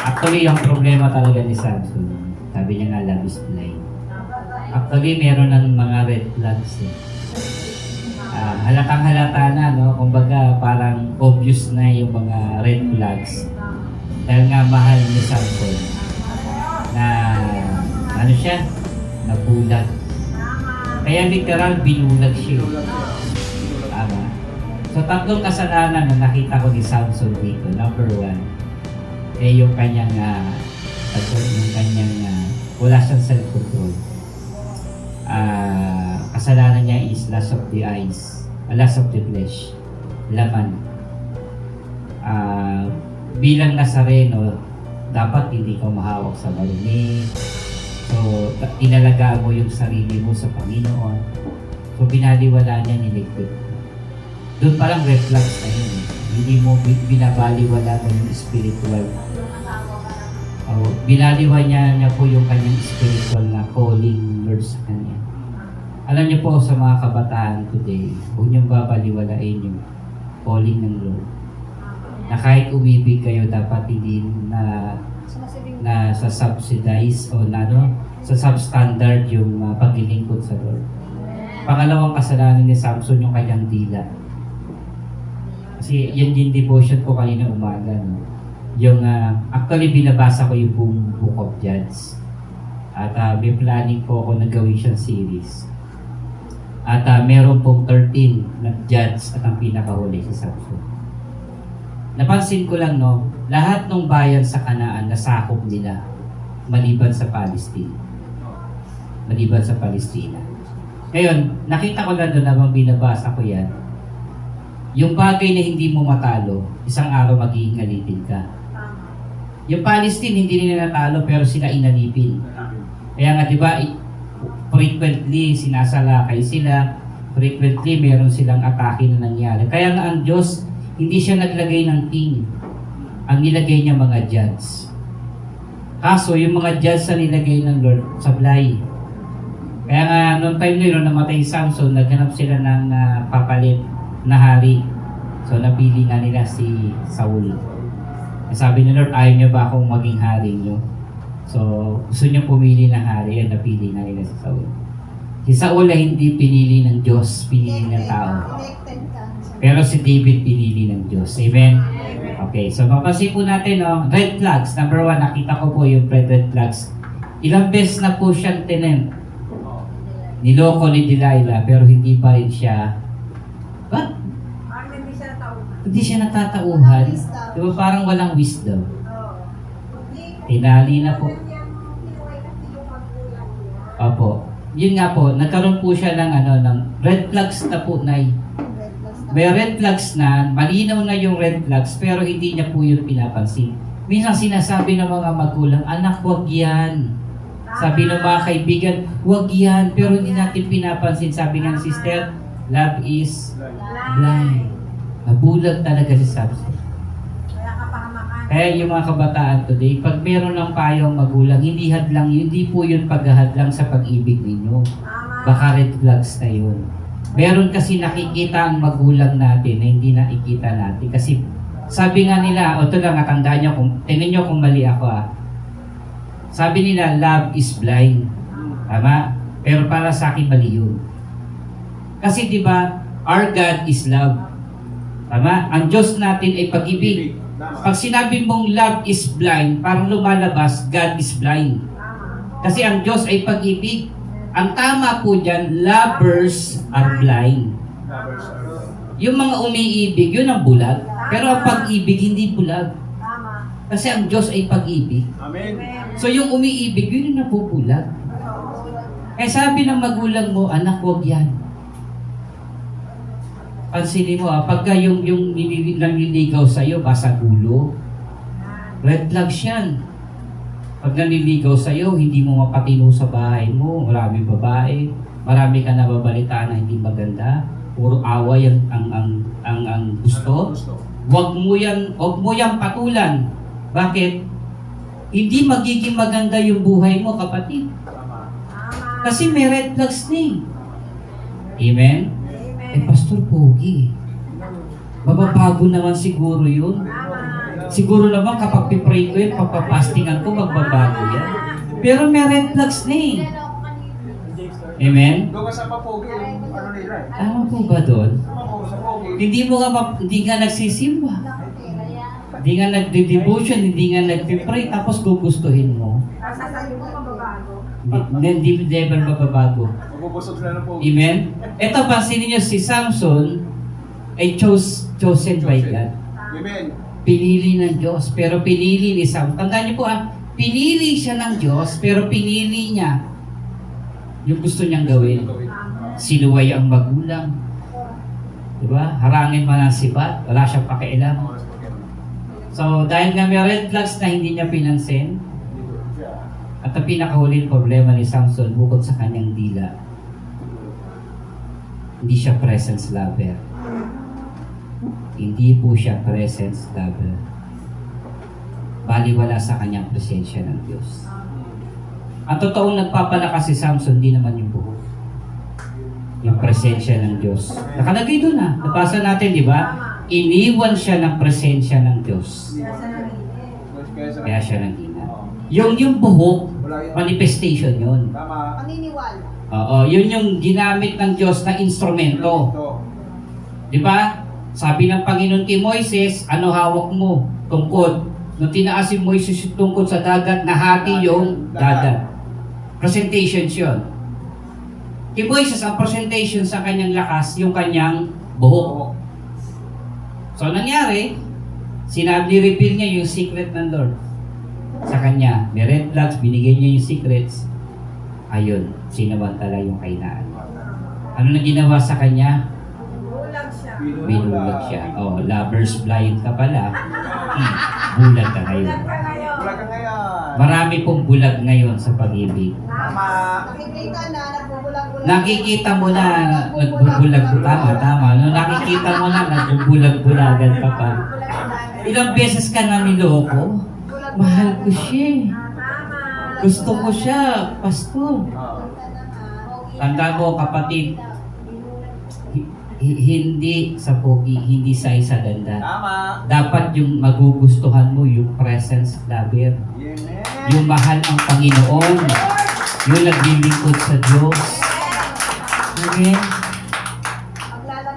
Actually, ang problema talaga ni Samson, sabi niya nga, love is blind. Actually, meron ng mga red flags eh. Halatang halata na, no? Kumbaga, parang obvious na yung mga red flags. Dahil nga mahal ni Samson na, ano siya? Nabulag. Kaya literal, binulag siya. Tama. So, tatlong kasalanan na nakita ko ni Samson dito. Number one, yung kanyang wala siyang self-control. Kasalanan niya is lust of the eyes, lust of the flesh, laman. Bilang Nazareno, dapat hindi ka mahawak sa marumi. So, inalagaan mo yung sarili mo sa Panginoon. So, binaliwala niya, niligpit. Doon palang red flags na yun. Hindi mo binabaliwala mo yung spiritual. Binaliwala niya po yung kanyang spiritual na calling Lord sa kanya. Alam niyo po sa mga kabataan today, huwag niyong babaliwalain yung calling ng Lord. Na kahit umibig kayo, dapat hindi na sa subsidize o sa substandard yung paglilingkod sa Lord. Pangalawang kasalanan ni Samson yung kanyang dila. Kasi yan yung devotion ko kanina umaga. No? Yung, actually binabasa ko yung buong Book of Judges. At may planning po ako na gawin siyang series. At meron pong 13 na judge at ang pinakahuli si Samson. Napansin ko lang, no, lahat ng bayan sa Kanaan nasakop nila maliban sa Palestine. Maliban sa Palestina. Ngayon, nakita ko lang doon habang binabasa ko yan, yung bagay na hindi mo matalo, isang araw magiging alipin ka. Yung Palestine, hindi nila natalo pero sila inalipin. Kaya nga, di ba, frequently sinasalakay sila, frequently meron silang atake na nangyari. Kaya nga ang Diyos, hindi siya naglagay ng king. Ang nilagay niya mga judge. Kaso, yung mga judge na nilagay ng Lord, sablay. Kaya nga, noong time na yun, namatay si Samson, naghanap sila ng papalit na hari. So, napili nga nila si Saul. Sabi ni Lord, ayaw niya ba akong maging hari niyo? So, gusto niya pumili ng hari, at napili nga nila si Saul. Si Saul ay hindi pinili ng Diyos, pinili ng tao. Pero si David pinili ng Diyos. Amen? Okay, so mapasin po natin, no? Red flags. Number one, nakita ko po yung red flags. Ilang beses na po siyang tinent. Niloko ni Delilah, pero hindi pa rin siya. Ba't? Hindi siya natatauhan. Diba parang walang wisdom? Tinali na po. Opo. Yun nga po, nagkaroon po siya ng red flags na po, Nay. May red flags na, malinaw na yung red flags, pero hindi niya po yun pinapansin. Minsan sinasabi ng mga magulang, anak, wag yan. Sabi ng mga kaibigan, wag yan, pero hindi natin pinapansin. Sabi ng sister, love is blind. Nabulag talaga si Samson. Kaya yung mga kabataan today, pag meron ng payong magulang, hindi hadlang yun, hindi po yun paghahadlang sa pag-ibig ninyo. Baka red flags na yun. Meron kasi nakikita ang magulang natin na hindi nakikita natin. Kasi sabi nga nila, o ito lang, tandaan nyo, tinan nyo kung mali ako Sabi nila, love is blind. Tama? Pero para sa akin, mali yun. Kasi di ba, our God is love. Tama? Ang Diyos natin ay pag-ibig. Pag sinabi mong love is blind, parang lumalabas, God is blind. Kasi ang Diyos ay pag-ibig. Ang tama po dyan, lovers are blind. Yung mga umiibig, yun ang bulag. Pero ang pag-ibig, hindi bulag. Kasi ang Diyos ay pag-ibig. Amen. So yung umiibig, yun yung napupulag. Kaya sabi ng magulang mo, anak, huwag yan. Pansinin mo, pagka yung nanliligaw sa'yo, basa gulo, red flags yan. Pag nanliligaw sa'yo, hindi mo mapatino sa bahay mo, maraming babae, marami ka nababalitaan na hindi maganda, puro away ang gusto. Huwag mo yan patulan. Bakit? Hindi magiging maganda yung buhay mo, kapatid. Kasi may red flags na eh. Amen? Eh, Pastor Pogi, mababago naman siguro yun. Siguro naman kapag pipray ko yun, papapastingan ko, magbabago yan. Pero may red flags na eh. Amen? Doon ka sa papogi, ano nila eh. Tama po ba doon? Sa pogi. Hindi nga nagsisimba. Hindi nga nagde-devotion, hindi nga nagpipray, tapos gugustuhin mo. Sasabi mo mababago. Hindi never mababago. Magbubusog sila ng pogi. Amen? Ito, pansinin niyo, si Samson ay chosen by God. Amen. Pinili ng Diyos, pero pinili ni Samson. Tandaan niyo po pinili siya ng Diyos, pero pinili niya yung gusto niyang gawin. Sinuway ang magulang. Diba? Harangin man ang sibat, wala siyang pakialam. So, dahil nga may red flags na hindi niya pinansin, at ang pinakahuling problema ni Samson, bukod sa kanyang dila, hindi siya presence lover. Hindi po siya presence lover. Baliwala sa kanyang presensya ng Diyos. Ang totoong nagpapalakas si Samson, di naman yung buhok. Yung presensya ng Diyos. Nakalagay doon nabasa natin, di ba? Iniwan siya ng presensya ng Diyos. Kaya siya nanghina. Yung buhok, manifestation yun. Tama. Paniniwala. Oo, yun yung ginamit ng Diyos na instrumento. Di ba? Sabi ng Panginoon kay Moises, ano hawak mo? Tungkod. Nung tinaas si Moises yung tungkod sa dagat, nahati yung dagat. Presentations yun. Kay Moises, ang presentation sa kanyang lakas, yung kanyang buhok. So, nangyari, reveal niya yung secret ng Lord sa kanya. May red flags, binigay niya yung secrets. Ayun, sinamantala yung kainaan. Ano na ginawa sa kanya? Bulag siya. Binulag siya. Oh, lover's blind ka pala. Bulag ka ngayon. Bulag ka ngayon. Marami pong bulag ngayon sa pag-ibig. Tama. Nakikita na, nagbubulag-bulag. Nakikita mo na nagbubulag. Tama. No, nakikita mo na nagbubulag-bulagan ka pa. Ilang beses ka na niloko? Mahal ko siya. Gusto ko siya, pastor. Tanda mo, kapatid, hindi sa pogi, hindi sa isa ganda. Tama. Dapat yung magugustuhan mo, yung presence lover. Amen. Yung mahal ang Panginoon. Yung naglilingkod sa Diyos. Okay?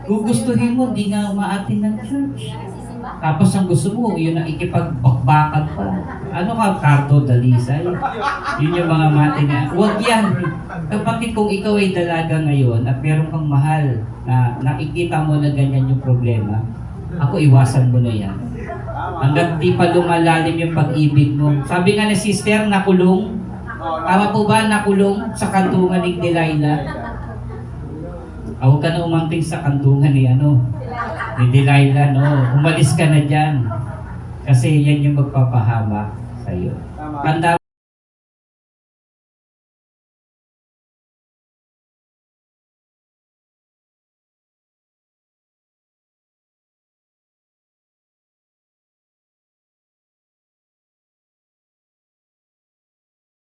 Gugustuhin mo, di nga umaatin ng church. Tapos ang gusto mo, yun ang ikipagbakbakan pa. Ano ka, Cardo Dalisay? Yun yung mga mati na. Huwag yan. Kapatid, kung ikaw ay dalaga ngayon at meron kang mahal na nakikita mo na ganyan yung problema, ako iwasan mo na yan. Hanggang di pa lumalalim yung pag-ibig mo. Sabi nga ni sister, nakulong. Tama po ba, nakulong sa kantungan ni Delilah? Huwag ka na umamping sa kantungan ni Delilah, no? Umalis ka na dyan. Kasi yan yung magpapahamak sa'yo. Tanda